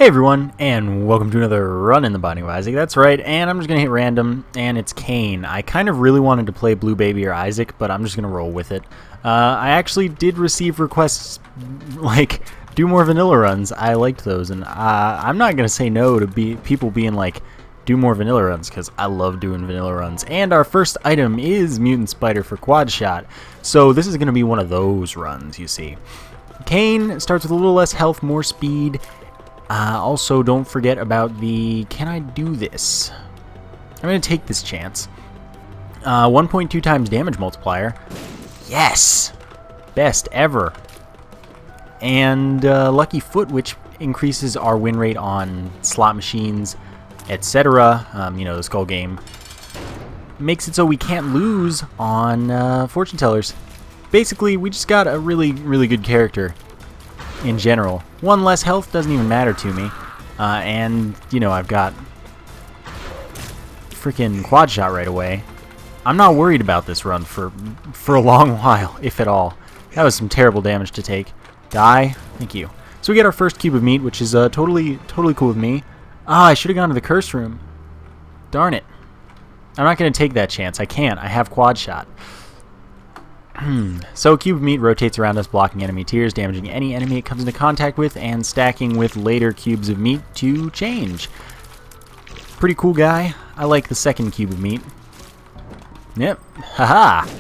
Hey everyone, and welcome to another run in the Binding of Isaac. That's right, and I'm just going to hit random, and it's Cain. I kind of really wanted to play Blue Baby or Isaac, but I'm just going to roll with it. I actually did receive requests, like, do more vanilla runs. I liked those, and I'm not going to say no to people being like, do more vanilla runs, because I love doing vanilla runs. And our first item is Mutant Spider for Quad Shot, so this is going to be one of those runs, you see. Cain starts with a little less health, more speed. Also, don't forget about the, can I do this? I'm going to take this chance. 1.2 times damage multiplier. Yes! Best ever. And Lucky Foot, which increases our win rate on slot machines, etc. You know, the Skull game. Makes it so we can't lose on fortune tellers. Basically, we just got a really, really good character. In general. One less health doesn't even matter to me. And, you know, I've got freaking quad shot right away. I'm not worried about this run for a long while, if at all. That was some terrible damage to take. Die. Thank you. So we get our first cube of meat, which is totally cool with me. Ah, I should have gone to the curse room. Darn it. I'm not going to take that chance. I can't. I have quad shot. So, cube of meat rotates around us, blocking enemy tiers, damaging any enemy it comes into contact with, and stacking with later cubes of meat to change. Pretty cool guy. I like the second cube of meat. Yep. Haha!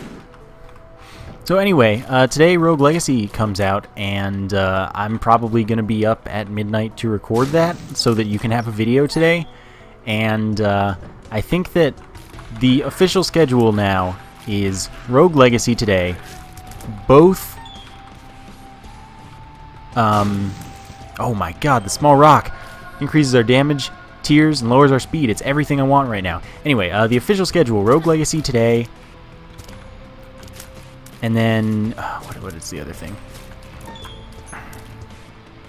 So anyway, today Rogue Legacy comes out, and I'm probably going to be up at midnight to record that, so that you can have a video today. And I think that the official schedule now is Rogue Legacy today. Both oh my god, the small rock increases our damage, tiers, and lowers our speed. It's everything I want right now. Anyway, the official schedule, Rogue Legacy today. And then what is the other thing?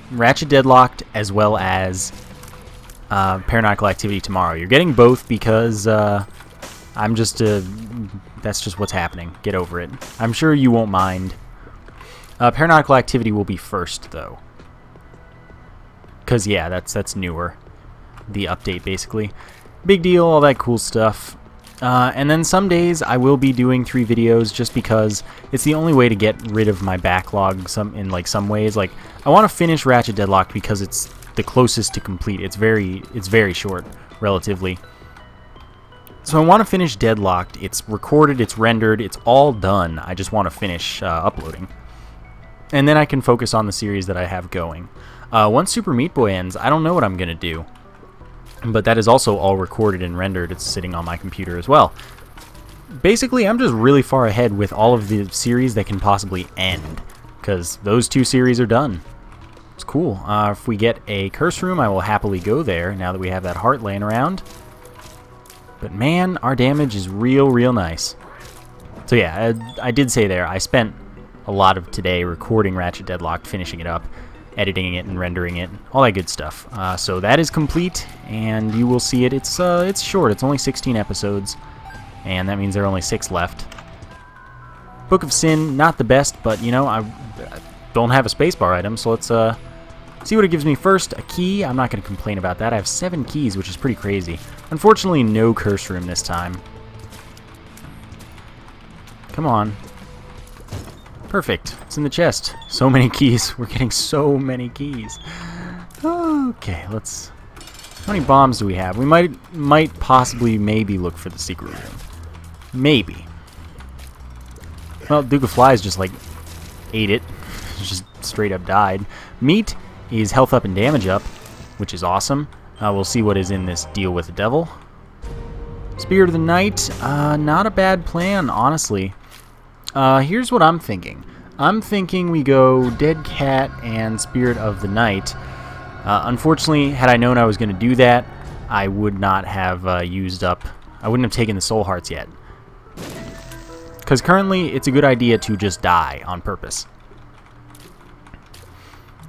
Ratchet Deadlocked, as well as Paranormal Activity tomorrow. You're getting both because I'm just that's just what's happening. Get over it. I'm sure you won't mind. Paranormal Activity will be first, though. Because, yeah, that's newer. The update, basically. Big deal, all that cool stuff. And then some days I will be doing 3 videos just because it's the only way to get rid of my backlog in some ways. Like, I want to finish Ratchet Deadlocked because it's the closest to complete. It's very short, relatively. So I want to finish Deadlocked. It's recorded, it's rendered, it's all done. I just want to finish uploading. And then I can focus on the series that I have going. Once Super Meat Boy ends, I don't know what I'm going to do. But that is also all recorded and rendered. It's sitting on my computer as well. Basically, I'm just really far ahead with all of the series that can possibly end. Because those 2 series are done. It's cool. If we get a curse room, I will happily go there now that we have that heart laying around. But man, our damage is real nice. So yeah, I did say there, I spent a lot of today recording Ratchet Deadlocked, finishing it up, editing it and rendering it, all that good stuff. So that is complete, and you will see it. It's short. It's only 16 episodes, and that means there are only 6 left. Book of Sin, not the best, but you know, I don't have a spacebar item, so let's see what it gives me first. A key. I'm not going to complain about that. I have 7 keys, which is pretty crazy. Unfortunately, no curse room this time. Come on. Perfect. It's in the chest. So many keys. We're getting so many keys. Okay, let's... How many bombs do we have? We might possibly maybe look for the secret room. Maybe. Well, Duke of Flies just, like, ate it. Just straight up died. Meat is health up and damage up, which is awesome. We'll see what is in this deal with the devil. Spirit of the Night, not a bad plan, honestly. Here's what I'm thinking. I'm thinking we go Dead Cat and Spirit of the Night. Unfortunately, had I known I was going to do that, I would not have used up... I wouldn't have taken the soul hearts yet. Because currently, it's a good idea to just die on purpose.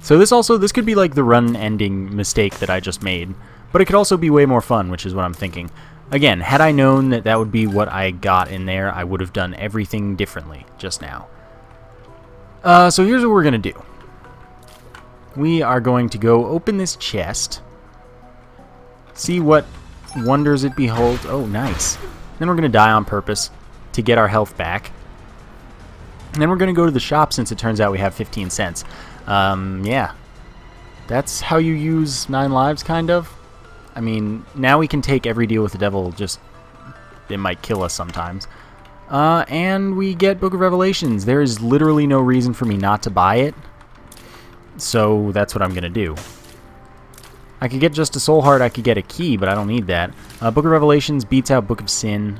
So this could be like the run-ending mistake that I just made, but it could also be way more fun, which is what I'm thinking. Again, had I known that that would be what I got in there, I would have done everything differently just now. So here's what we're going to do. we are going to go open this chest, see what wonders it beholds. Oh, nice. Then we're going to die on purpose to get our health back. And then we're going to go to the shop since it turns out we have 15 cents. Yeah. That's how you use 9 lives, kind of. I mean, now we can take every deal with the devil, just it might kill us sometimes. And we get Book of Revelations. There is literally no reason for me not to buy it. So that's what I'm going to do. I could get just a soul heart, I could get a key, but I don't need that. Book of Revelations beats out Book of Sin,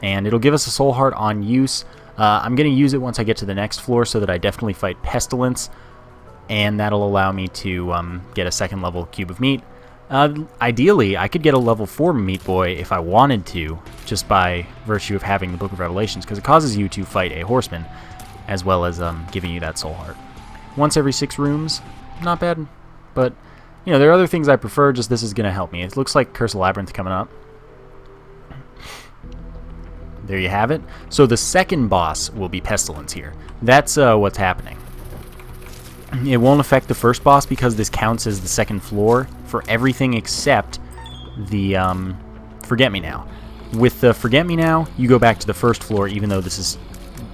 and it'll give us a soul heart on use. I'm going to use it once I get to the next floor so that I definitely fight Pestilence, and that'll allow me to get a second level Cube of Meat. Ideally, I could get a level 4 Meat Boy if I wanted to, just by virtue of having the Book of Revelations, because it causes you to fight a horseman, as well as giving you that soul heart. Once every 6 rooms, not bad, but you know, there are other things I prefer, just this is going to help me. It looks like Curse of Labyrinth coming up. There you have it. So the second boss will be Pestilence here. That's what's happening. It won't affect the first boss because this counts as the second floor for everything except the Forget Me Now. With the Forget Me Now, you go back to the first floor even though this is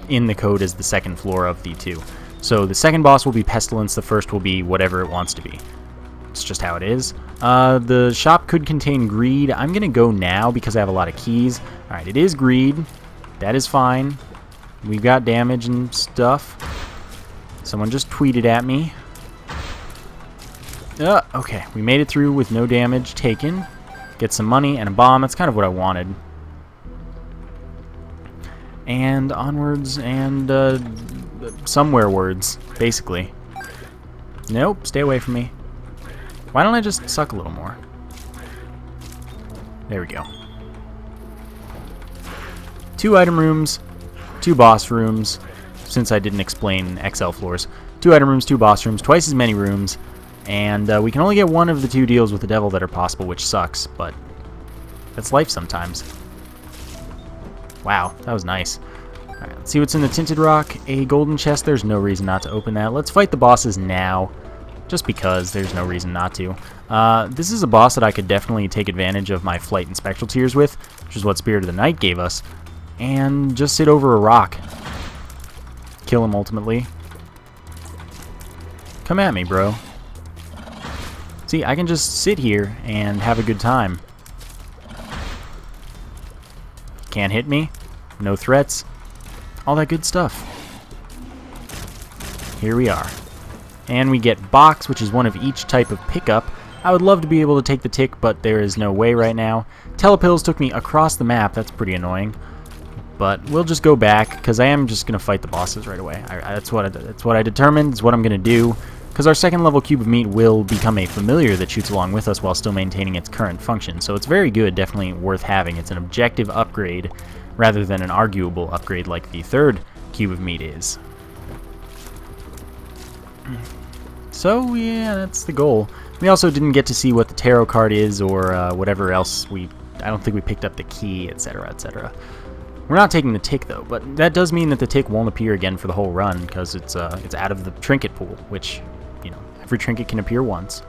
in the code as the second floor of the 2. So the second boss will be Pestilence, the first will be whatever it wants to be. It's just how it is. The shop could contain greed. I'm going to go now because I have a lot of keys. Alright, it is greed. That is fine. We've got damage and stuff. Someone just tweeted at me. Okay, we made it through with no damage taken. Get some money and a bomb. That's kind of what I wanted. And onwards and somewhere words, basically. Nope, stay away from me. Why don't I just suck a little more? There we go. 2 item rooms, 2 boss rooms, since I didn't explain XL floors. 2 item rooms, 2 boss rooms, twice as many rooms, and we can only get 1 of the 2 deals with the devil that are possible, which sucks, but that's life sometimes. Wow, that was nice. Alright, let's see what's in the Tinted Rock. A golden chest, there's no reason not to open that. Let's fight the bosses now. Just because there's no reason not to. This is a boss that I could definitely take advantage of my Flight and Spectral Tears with, which is what Spirit of the Night gave us, and just sit over a rock. Kill him ultimately. Come at me, bro. See, I can just sit here and have a good time. Can't hit me. No threats. All that good stuff. Here we are. And we get box, which is one of each type of pickup. I would love to be able to take the tick, but there is no way right now. Telepills took me across the map. That's pretty annoying. But we'll just go back, because I am just going to fight the bosses right away. That's what I determined. It's what I'm going to do. Because our second level Cube of Meat will become a familiar that shoots along with us while still maintaining its current function. So it's very good, definitely worth having. It's an objective upgrade rather than an arguable upgrade like the third Cube of Meat is. So, yeah, that's the goal. We also didn't get to see what the tarot card is or whatever else I don't think we picked up the key, etc., etc. We're not taking the tick, though, but that does mean that the tick won't appear again for the whole run because it's out of the trinket pool, which, you know, every trinket can appear once.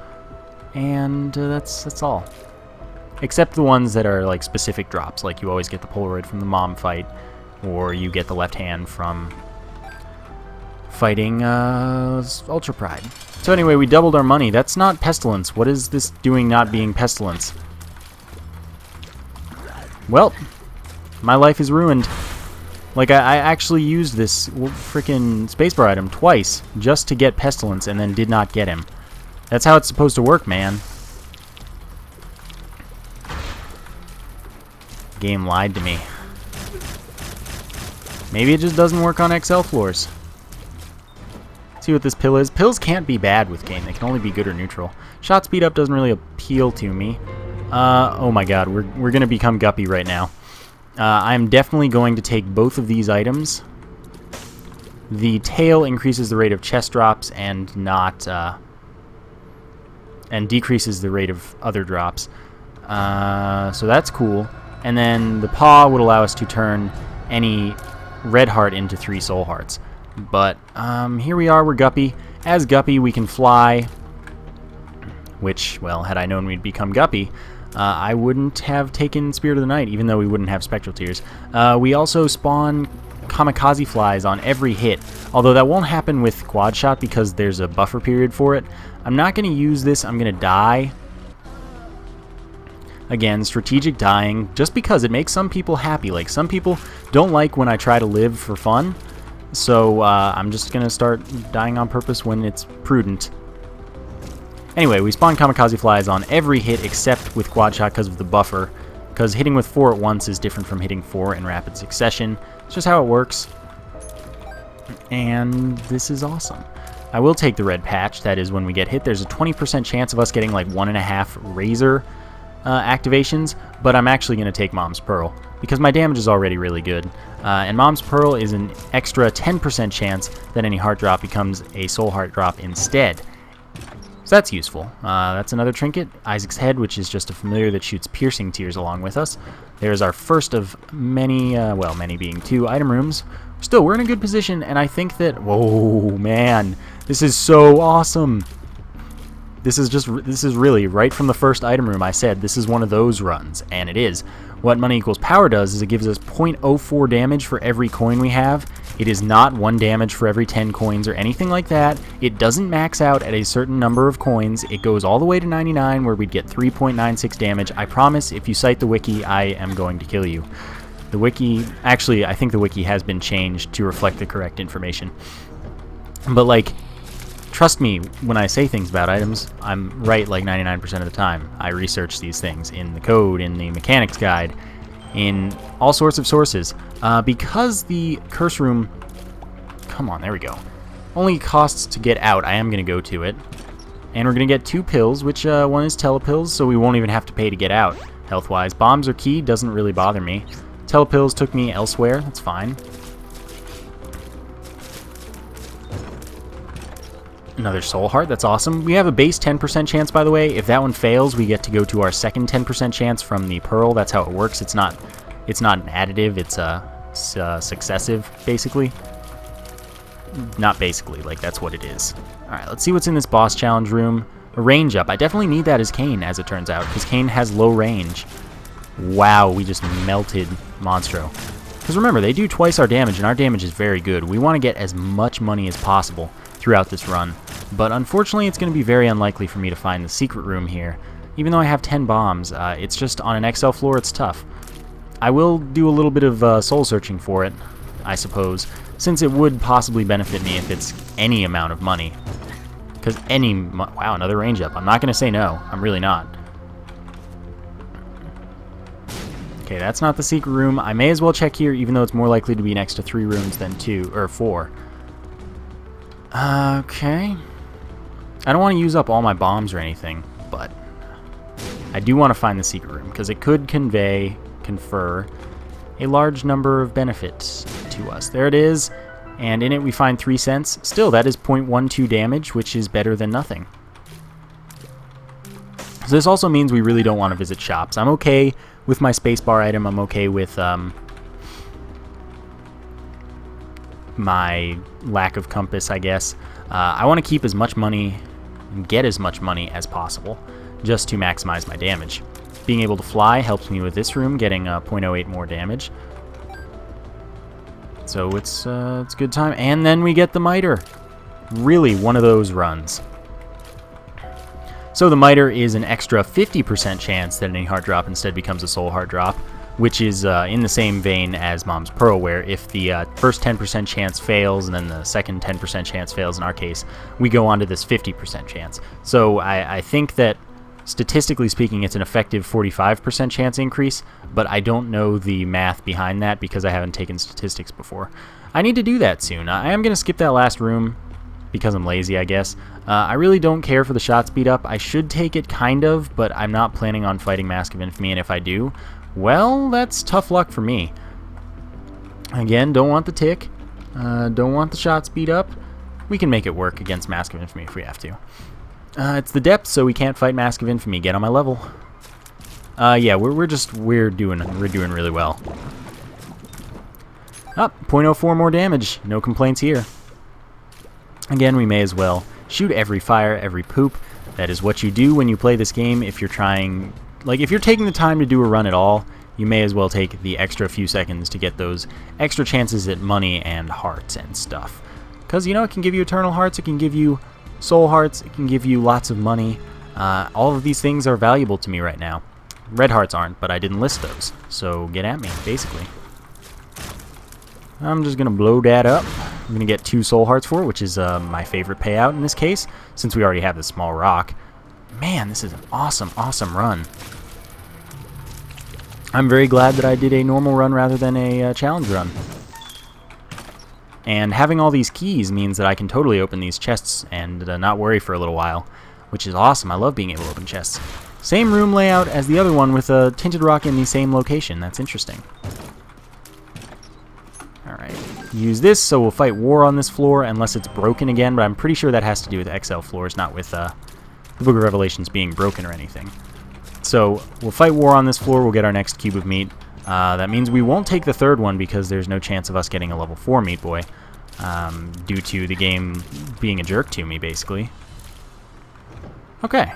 And that's all. Except the ones that are, like, specific drops, like you always get the Polaroid from the mom fight, or you get the left hand from fighting Ultra Pride. So anyway, we doubled our money. That's not Pestilence. What is this doing not being Pestilence? Well, my life is ruined. Like, I actually used this freaking spacebar item twice just to get Pestilence and then did not get him. That's how it's supposed to work, man. Game lied to me. Maybe it just doesn't work on XL floors. See what this pill is. Pills can't be bad with game. They can only be good or neutral. Shot speed up doesn't really appeal to me. Oh my god, we're going to become Guppy right now. I'm definitely going to take both of these items. The tail increases the rate of chest drops and not and decreases the rate of other drops. So that's cool. And then the paw would allow us to turn any red heart into 3 soul hearts. But here we are, we're Guppy, As Guppy, we can fly, which, well, had I known we'd become Guppy, I wouldn't have taken Spirit of the Night, even though we wouldn't have Spectral Tears. We also spawn kamikaze flies on every hit, although that won't happen with quad shot because there's a buffer period for it. I'm not going to use this. I'm going to die. Again, strategic dying, just because it makes some people happy. Like, some people don't like when I try to live for fun, so I'm just going to start dying on purpose when it's prudent. Anyway, we spawn kamikaze flies on every hit except with quad shot because of the buffer, because hitting with 4 at once is different from hitting 4 in rapid succession. It's just how it works, and this is awesome. I will take the red patch. That is, when we get hit, there's a 20% chance of us getting like 1.5 razor activations, but I'm actually going to take Mom's Pearl because my damage is already really good, and Mom's Pearl is an extra 10% chance that any heart drop becomes a soul heart drop instead. So that's useful. That's another trinket, Isaac's Head, which is just a familiar that shoots piercing tears along with us. There's our first of many, well, many being 2 item rooms. Still, we're in a good position, and I think that, whoa, man, this is so awesome. This is really, right from the first item room I said, this is one of those runs, and it is. What Money Equals Power does is it gives us 0.04 damage for every coin we have. It is not 1 damage for every 10 coins or anything like that. It doesn't max out at a certain number of coins. It goes all the way to 99 where we'd get 3.96 damage. I promise, if you cite the wiki, I am going to kill you. The wiki, actually, I think the wiki has been changed to reflect the correct information. But, like, trust me when I say things about items, I'm right like 99% of the time. I research these things in the code, in the mechanics guide, in all sorts of sources. Because the curse room, come on, there we go, only costs to get out, I am going to go to it. And we're going to get 2 pills, which one is telepills, so we won't even have to pay to get out, health-wise. Bombs are key, doesn't really bother me. Telepills took me elsewhere, that's fine. Another soul heart, that's awesome. We have a base 10% chance, by the way. If that one fails, we get to go to our second 10% chance from the pearl. That's how it works. It's not an additive, it's successive, basically. Not basically, like, that's what it is. Alright, let's see what's in this boss challenge room. A range up. I definitely need that as Kane, as it turns out, because Kane has low range. Wow, we just melted Monstro. Because remember, they do twice our damage, and our damage is very good. We want to get as much money as possible throughout this run, but unfortunately it's going to be very unlikely for me to find the secret room here. Even though I have 10 bombs, it's just on an XL floor, it's tough. I will do a little bit of soul searching for it, I suppose, since it would possibly benefit me if it's any amount of money. Because wow, another range up. I'm not going to say no. I'm really not. Okay, that's not the secret room. I may as well check here, even though it's more likely to be next to 3 rooms than 2, or 4. Okay. I don't want to use up all my bombs or anything, but I do want to find the secret room, because it could confer a large number of benefits to us. There it is, and in it we find 3 cents. Still, that is 0.12 damage, which is better than nothing. So this also means we really don't want to visit shops. I'm okay with my spacebar item. I'm okay with my lack of compass, I guess. I want to keep as much money and get as much money as possible just to maximize my damage. Being able to fly helps me with this room, getting 0.08 more damage. So it's a good time. And then we get the miter. Really, one of those runs. So the miter is an extra 50% chance that any heart drop instead becomes a soul heart drop, which is in the same vein as Mom's Pearl, where if the first 10% chance fails and then the second 10% chance fails in our case, we go on to this 50% chance. So I think that, statistically speaking, it's an effective 45% chance increase, but I don't know the math behind that because I haven't taken statistics before. I need to do that soon. I am going to skip that last room because I'm lazy, I guess. I really don't care for the shot speed up. I should take it, kind of, but I'm not planning on fighting Mask of Infamy, and if I do, well, that's tough luck for me. Again, don't want the tick. Don't want the shot speed up. We can make it work against Mask of Infamy if we have to. It's the depth, so we can't fight Mask of Infamy. Get on my level. Yeah, we're doing really well. Up, 0.04 more damage. No complaints here. Again, we may as well shoot every fire, every poop. That is what you do when you play this game. If you're trying, like, if you're taking the time to do a run at all, you may as well take the extra few seconds to get those extra chances at money and hearts and stuff. Because, you know, it can give you eternal hearts, it can give you soul hearts, it can give you lots of money. All of these things are valuable to me right now. Red hearts aren't, but I didn't list those. So get at me, basically. I'm just going to blow that up. I'm going to get 2 soul hearts for it, which is my favorite payout in this case, since we already have the small rock. Man, this is an awesome, awesome run. I'm very glad that I did a normal run rather than a challenge run. And having all these keys means that I can totally open these chests and not worry for a little while, which is awesome. I love being able to open chests. Same room layout as the other one with a tinted rock in the same location. That's interesting. Alright, use this, so we'll fight war on this floor unless it's broken again, but I'm pretty sure that has to do with XL floors, not with the Book of Revelations being broken or anything. So we'll fight war on this floor, we'll get our next cube of meat. That means we won't take the third one because there's no chance of us getting a level 4 meat boy, due to the game being a jerk to me, basically. Okay.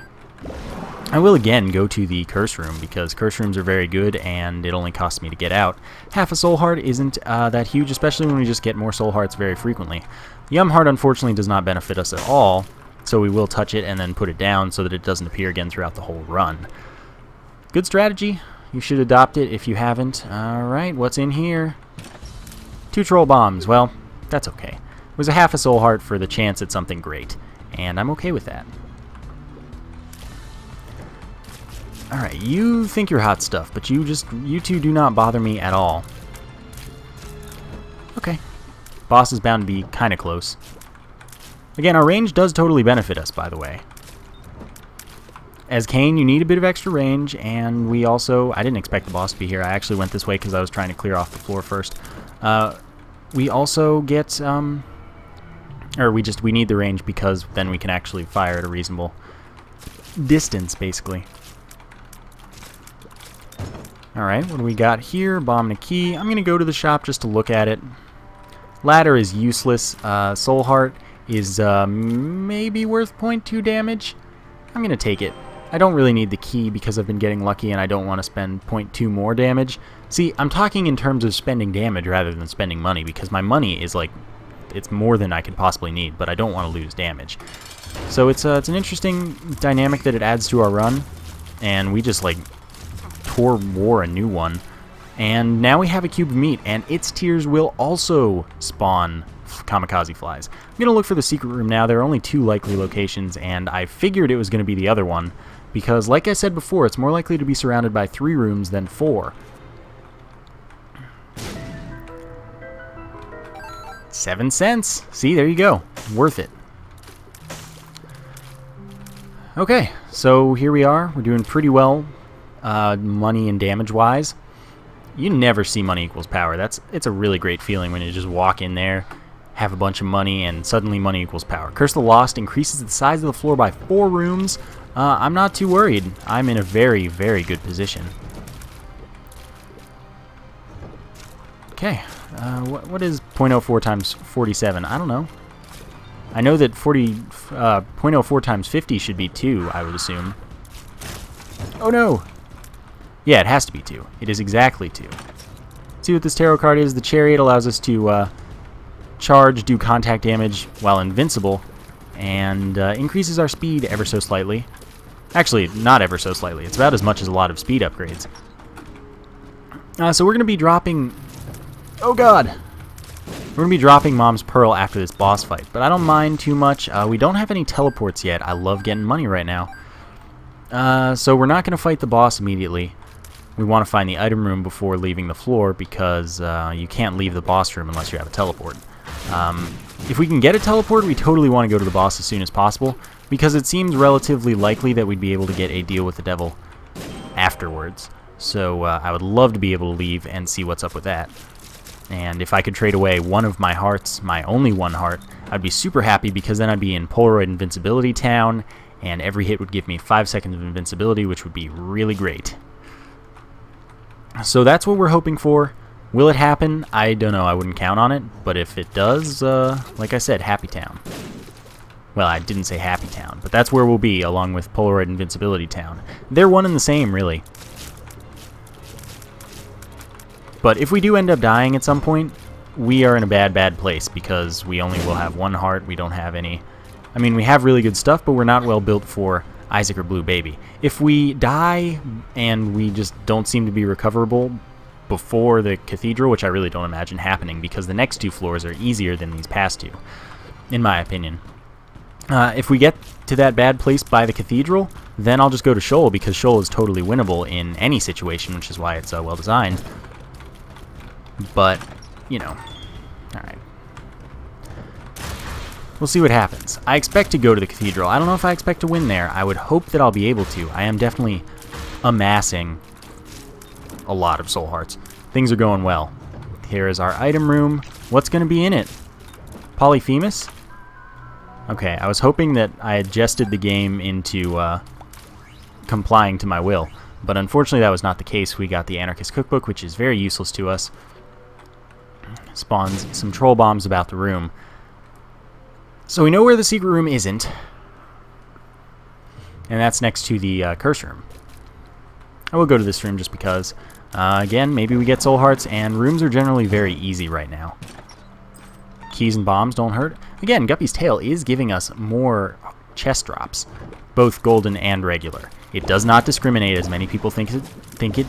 I will again go to the curse room because curse rooms are very good and it only costs me to get out. Half a soul heart isn't that huge, especially when we just get more soul hearts very frequently. The Yum heart unfortunately does not benefit us at all, so we will touch it and then put it down so that it doesn't appear again throughout the whole run. Good strategy. You should adopt it if you haven't. Alright, what's in here? 2 troll bombs. Well, that's okay. It was a half a soul heart for the chance at something great, and I'm okay with that. Alright, you think you're hot stuff, but you two do not bother me at all. Okay. Boss is bound to be kind of close. Again, our range does totally benefit us, by the way. As Cain, you need a bit of extra range, and we also... I didn't expect the boss to be here. I actually went this way because I was trying to clear off the floor first. We also get... we need the range because then we can actually fire at a reasonable distance, basically. Alright, what do we got here? Bomb and a key. I'm going to go to the shop just to look at it. Ladder is useless. Soul Heart is maybe worth 0.2 damage. I'm going to take it. I don't really need the key because I've been getting lucky and I don't want to spend 0.2 more damage. See, I'm talking in terms of spending damage rather than spending money because my money is like, it's more than I could possibly need, but I don't want to lose damage. So it's an interesting dynamic that it adds to our run, and we just like tore war a new one. And now we have a cube of meat, and its tears will also spawn kamikaze flies. I'm going to look for the secret room now. There are only 2 likely locations, and I figured it was going to be the other one, because like I said before, it's more likely to be surrounded by 3 rooms than 4. 7 cents! See, there you go. Worth it. Okay, so here we are. We're doing pretty well, money and damage-wise. You never see money equals power. It's a really great feeling when you just walk in there, have a bunch of money, and suddenly money equals power. Kirsta Lost increases the size of the floor by 4 rooms. I'm not too worried. I'm in a very, very good position. Okay, what is 0.04 times 47? I don't know. I know that 0.04 times 50 should be 2, I would assume. Oh no! Yeah, it has to be 2. It is exactly 2. See what this tarot card is? The Chariot allows us to charge, do contact damage while invincible, and increases our speed ever so slightly. Actually, not ever so slightly. It's about as much as a lot of speed upgrades. So we're going to be dropping... Oh god! We're going to be dropping Mom's Pearl after this boss fight, but I don't mind too much. We don't have any teleports yet. I love getting money right now. So we're not going to fight the boss immediately. We want to find the item room before leaving the floor because you can't leave the boss room unless you have a teleport. If we can get a teleport, we totally want to go to the boss as soon as possible because it seems relatively likely that we'd be able to get a deal with the devil afterwards. So I would love to be able to leave and see what's up with that. And if I could trade away one of my hearts, my only one heart, I'd be super happy because then I'd be in Polaroid Invincibility Town, and every hit would give me 5 seconds of invincibility, which would be really great. So that's what we're hoping for. Will it happen? I don't know. I wouldn't count on it, but if it does, like I said, Happy Town. Well, I didn't say Happy Town, but that's where we'll be, along with Polaroid Invincibility Town. They're one and the same, really. But if we do end up dying at some point, we are in a bad place, because we only will have 1 heart. We don't have any... I mean, we have really good stuff, but we're not well built for Isaac or Blue Baby. If we die and we just don't seem to be recoverable before the cathedral, which I really don't imagine happening, because the next 2 floors are easier than these past 2, in my opinion. If we get to that bad place by the cathedral, then I'll just go to Shoal, because Shoal is totally winnable in any situation, which is why it's well designed. But, you know, alright. We'll see what happens. I expect to go to the cathedral. I don't know if I expect to win there. I would hope that I'll be able to. I am definitely amassing a lot of soul hearts. Things are going well. Here is our item room. What's going to be in it? Polyphemus? Okay, I was hoping that I adjusted the game into complying to my will, but unfortunately that was not the case. We got the Anarchist Cookbook, which is very useless to us. Spawns some troll bombs about the room. So we know where the secret room isn't, and that's next to the curse room. I will go to this room just because. Again, maybe we get soul hearts, and rooms are generally very easy right now. Keys and bombs don't hurt. Again, Guppy's Tail is giving us more chest drops, both golden and regular. It does not discriminate as many people think it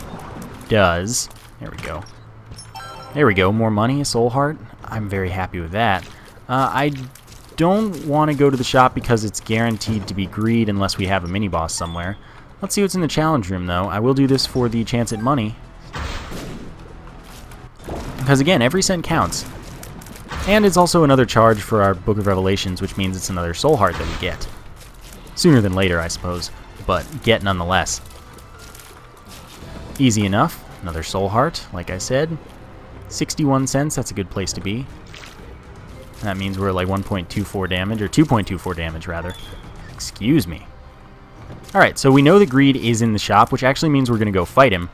does. There we go. There we go. More money, a soul heart. I'm very happy with that. I don't want to go to the shop because it's guaranteed to be greed unless we have a mini-boss somewhere. Let's see what's in the challenge room, though. I will do this for the chance at money. Because, again, every cent counts. And it's also another charge for our Book of Revelations, which means it's another soul heart that we get. Sooner than later, I suppose, but get nonetheless. Easy enough. Another soul heart, like I said. 61 cents, that's a good place to be. That means we're like 1.24 damage, or 2.24 damage, rather. Excuse me. Alright, so we know that Greed is in the shop, which actually means we're going to go fight him,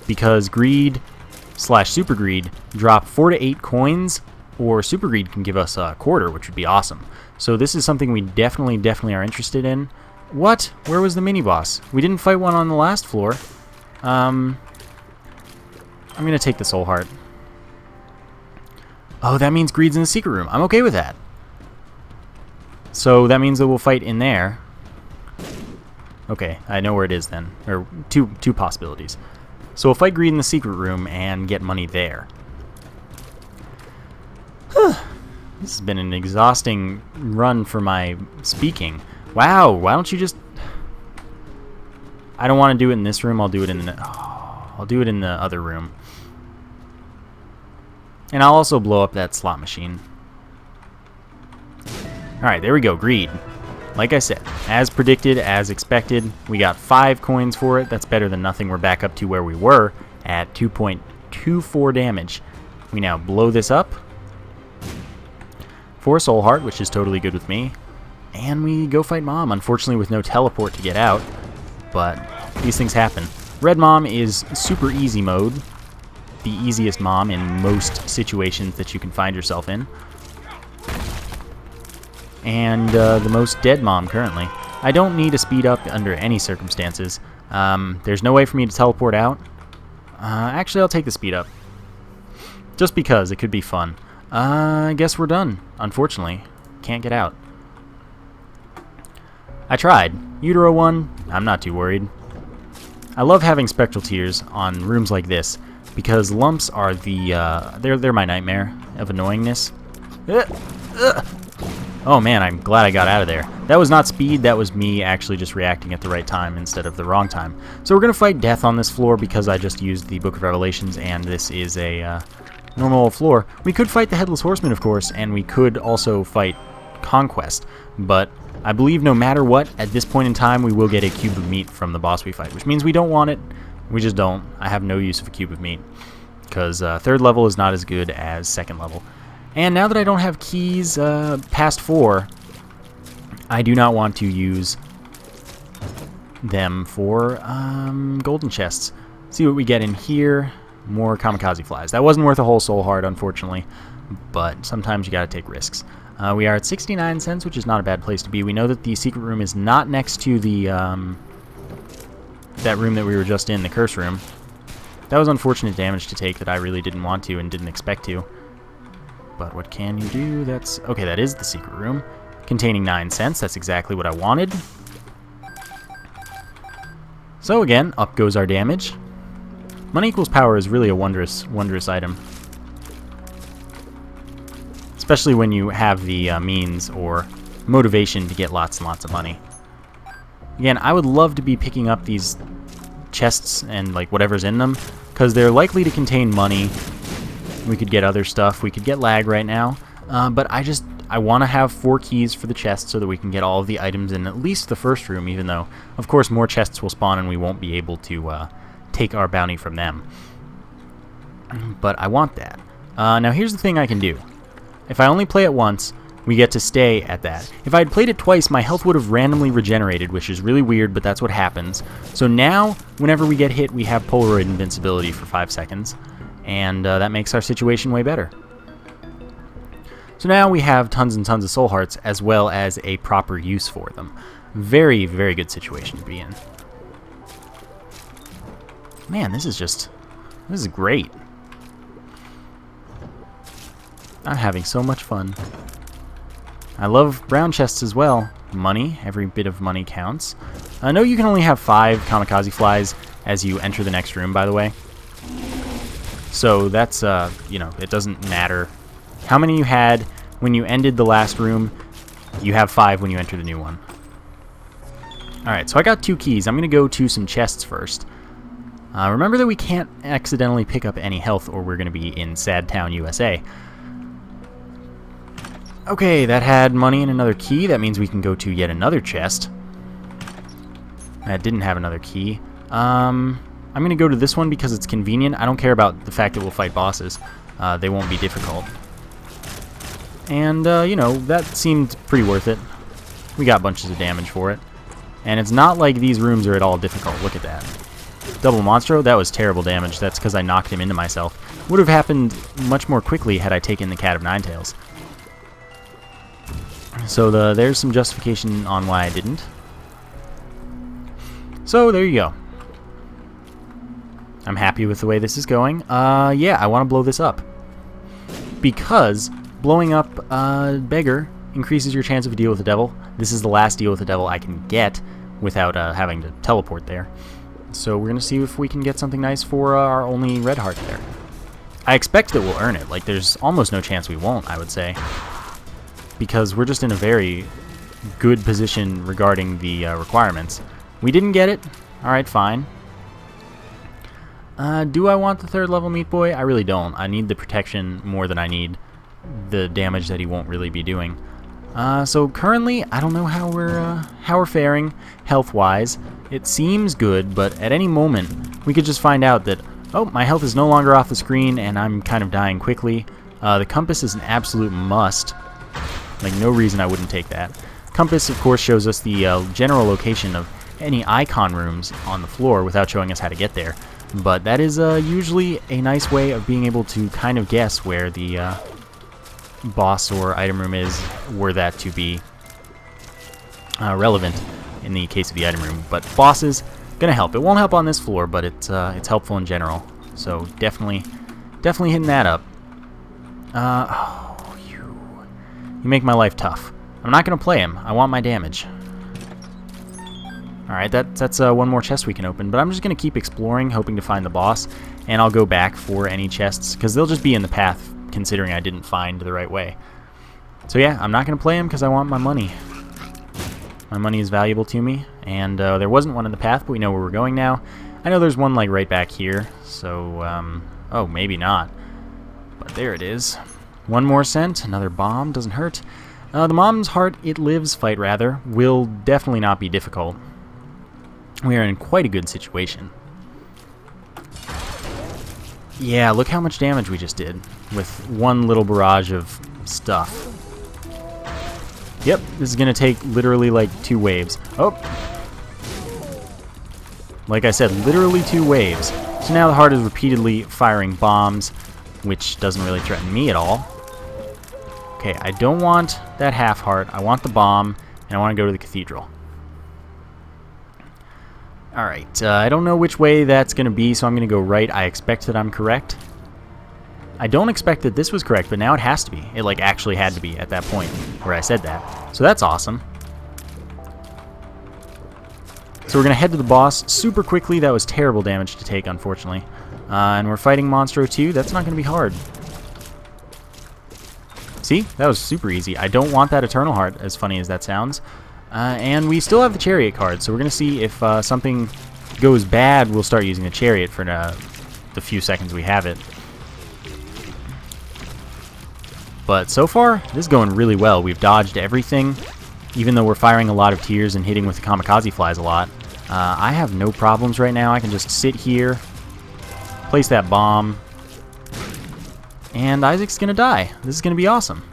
because Greed / Super Greed drop 4 to 8 coins, or Super Greed can give us a quarter, which would be awesome. So this is something we definitely are interested in. What? Where was the mini-boss? We didn't fight one on the last floor. I'm going to take the soul heart. Oh, that means Greed's in the secret room. I'm okay with that. So that means that we'll fight in there. Okay, I know where it is then. Or two possibilities. So we'll fight Greed in the secret room and get money there. This has been an exhausting run for my speaking. Wow, why don't you just... I don't want to do it in this room. I'll do it in the... Oh, I'll do it in the other room. And I'll also blow up that slot machine. Alright, there we go, Greed. Like I said, as predicted, as expected, we got 5 coins for it. That's better than nothing. We're back up to where we were at 2.24 damage. We now blow this up for a soul heart, which is totally good with me. And we go fight Mom, unfortunately with no teleport to get out. But these things happen. Red Mom is super easy mode. The easiest mom in most situations that you can find yourself in. And the most dead mom currently. I don't need a speed up under any circumstances. There's no way for me to teleport out. Actually, I'll take the speed up. Just because it could be fun. I guess we're done, unfortunately. Can't get out. I tried. Utero 1, I'm not too worried. I love having spectral tears on rooms like this, because lumps are the, they're my nightmare of annoyingness. Oh man, I'm glad I got out of there. That was not speed, that was me actually just reacting at the right time instead of the wrong time. So we're going to fight Death on this floor because I just used the Book of Revelations and this is a normal floor. We could fight the Headless Horseman, of course, and we could also fight Conquest, but I believe no matter what, at this point in time, we will get a cube of meat from the boss we fight, which means we don't want it. We just don't. I have no use of a cube of meat, because 3rd level is not as good as 2nd level. And now that I don't have keys past 4, I do not want to use them for golden chests. See what we get in here. More kamikaze flies. That wasn't worth a whole soul heart, unfortunately, but sometimes you gotta take risks. We are at 69 cents, which is not a bad place to be. We know that the secret room is not next to the that room that we were just in, the curse room. That was unfortunate damage to take that I really didn't want to and didn't expect to. But what can you do? That's... okay, that is the secret room. Containing 9 cents. That's exactly what I wanted. So again, up goes our damage. Money equals power is really a wondrous item. Especially when you have the means or motivation to get lots and lots of money. Again, I would love to be picking up these chests and like whatever's in them, because they're likely to contain money. We could get other stuff. We could get lag right now. But I want to have 4 keys for the chest so that we can get all of the items in at least the first room, even though, of course, more chests will spawn and we won't be able to take our bounty from them. But I want that. Now here's the thing I can do. If I only play it once, we get to stay at that. If I had played it twice, my health would have randomly regenerated, which is really weird, but that's what happens. So now, whenever we get hit, we have Polaroid invincibility for 5 seconds, and that makes our situation way better. So now we have tons and tons of soul hearts, as well as a proper use for them. Very, very good situation to be in. Man, this is great. I'm having so much fun. I love brown chests as well. Money, every bit of money counts. I know you can only have 5 kamikaze flies as you enter the next room, by the way. So that's, you know, it doesn't matter how many you had when you ended the last room. You have 5 when you enter the new one. Alright, so I got 2 keys. I'm going to go to some chests first. Remember that we can't accidentally pick up any health or we're going to be in Sad Town, USA. Okay, that had money and another key. That means we can go to yet another chest. That didn't have another key. I'm going to go to this one because it's convenient. I don't care about the fact that we'll fight bosses. They won't be difficult. And, you know, that seemed pretty worth it. We got bunches of damage for it. And it's not like these rooms are at all difficult. Look at that. Double Monstro, that was terrible damage. That's because I knocked him into myself. Would have happened much more quickly had I taken the Cat of Nine Tails. So there's some justification on why I didn't. So there you go. I'm happy with the way this is going. Yeah, I want to blow this up. Because blowing up Beggar increases your chance of a deal with the devil. This is the last deal with the devil I can get without having to teleport there. So we're going to see if we can get something nice for our only red heart there. I expect that we'll earn it. Like, there's almost no chance we won't, I would say. Because we're just in a very good position regarding the requirements. We didn't get it. Alright, fine. Do I want the 3rd level Meat Boy? I really don't. I need the protection more than I need the damage that he won't really be doing. So currently, I don't know how we're faring health-wise. It seems good, but at any moment, we could just find out that, oh, my health is no longer off the screen, and I'm kind of dying quickly. The compass is an absolute must. Like, no reason I wouldn't take that. Compass, of course, shows us the general location of any icon rooms on the floor without showing us how to get there. But that is usually a nice way of being able to kind of guess where the boss or item room is, were that to be relevant in the case of the item room. But bosses, gonna help. It won't help on this floor, but it's helpful in general. So definitely hitting that up. You make my life tough. I'm not going to play him. I want my damage. Alright, that's one more chest we can open. But I'm just going to keep exploring, hoping to find the boss. And I'll go back for any chests, because they'll just be in the path, considering I didn't find the right way. So yeah, I'm not going to play him because I want my money. My money is valuable to me. And there wasn't one in the path, but we know where we're going now. I know there's one like right back here. So, oh, maybe not. But there it is. One more cent, another bomb, doesn't hurt. The mom's heart, it lives fight rather, will definitely not be difficult. We are in quite a good situation. Yeah, look how much damage we just did with one little barrage of stuff. Yep, this is going to take literally like 2 waves. Oh! Like I said, literally 2 waves. So now the heart is repeatedly firing bombs, which doesn't really threaten me at all. Okay, I don't want that half heart. I want the bomb, and I want to go to the cathedral. Alright, I don't know which way that's going to be, so I'm going to go right. I expect that I'm correct. I don't expect that this was correct, but now it has to be. It, like, actually had to be at that point where I said that. So that's awesome. So we're going to head to the boss super quickly. That was terrible damage to take, unfortunately. And we're fighting Monstro 2. That's not going to be hard. See? That was super easy. I don't want that Eternal Heart, as funny as that sounds. And we still have the Chariot card, so we're going to see if something goes bad, we'll start using the Chariot for the few seconds we have it. But so far, this is going really well. We've dodged everything, even though we're firing a lot of tears and hitting with the kamikaze flies a lot. I have no problems right now. I can just sit here, place that bomb, and Isaac's going to die. This is going to be awesome.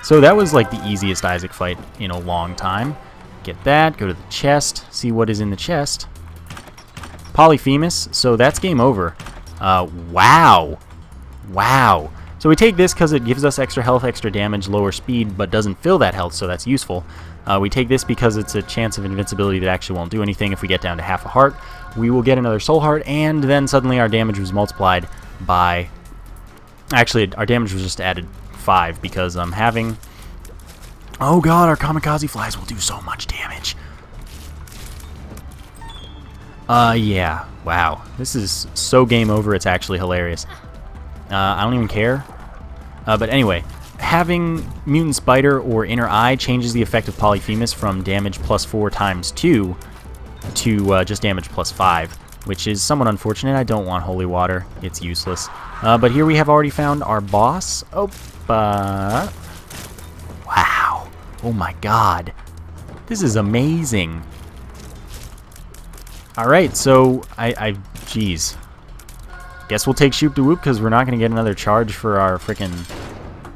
So that was like the easiest Isaac fight in a long time. Get that, go to the chest, see what is in the chest. Polyphemus, so that's game over. Wow. Wow. So we take this because it gives us extra health, extra damage, lower speed, but doesn't fill that health, so that's useful. We take this because it's a chance of invincibility that actually won't do anything. If we get down to half a heart, we will get another soul heart, and then suddenly our damage was multiplied by... Actually, our damage was just added 5 because I'm having... Oh god, our kamikaze flies will do so much damage. Yeah. Wow. This is so game over, it's actually hilarious. I don't even care. But anyway, having Mutant Spider or Inner Eye changes the effect of Polyphemus from damage plus 4 times 2 to just damage plus 5, which is somewhat unfortunate. I don't want Holy Water. It's useless. But here we have already found our boss. Oh, wow. Oh my god. This is amazing. Alright, so jeez. Guess we'll take Shoop de Whoop because we're not going to get another charge for our frickin'...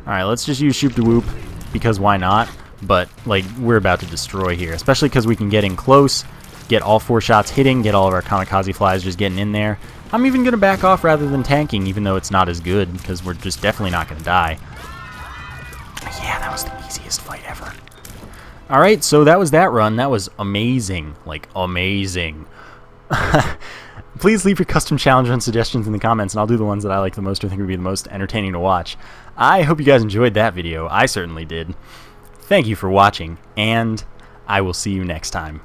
Alright, let's just use Shoop de Whoop because why not? But, like, we're about to destroy here, especially because we can get in close, get all 4 shots hitting, get all of our kamikaze flies just getting in there. I'm even going to back off rather than tanking, even though it's not as good because we're just definitely not going to die. Yeah, that was the easiest fight ever. Alright, so that was that run. That was amazing. Like, amazing. Please leave your custom challenge run suggestions in the comments, and I'll do the ones that I like the most or think would be the most entertaining to watch. I hope you guys enjoyed that video. I certainly did. Thank you for watching, and I will see you next time.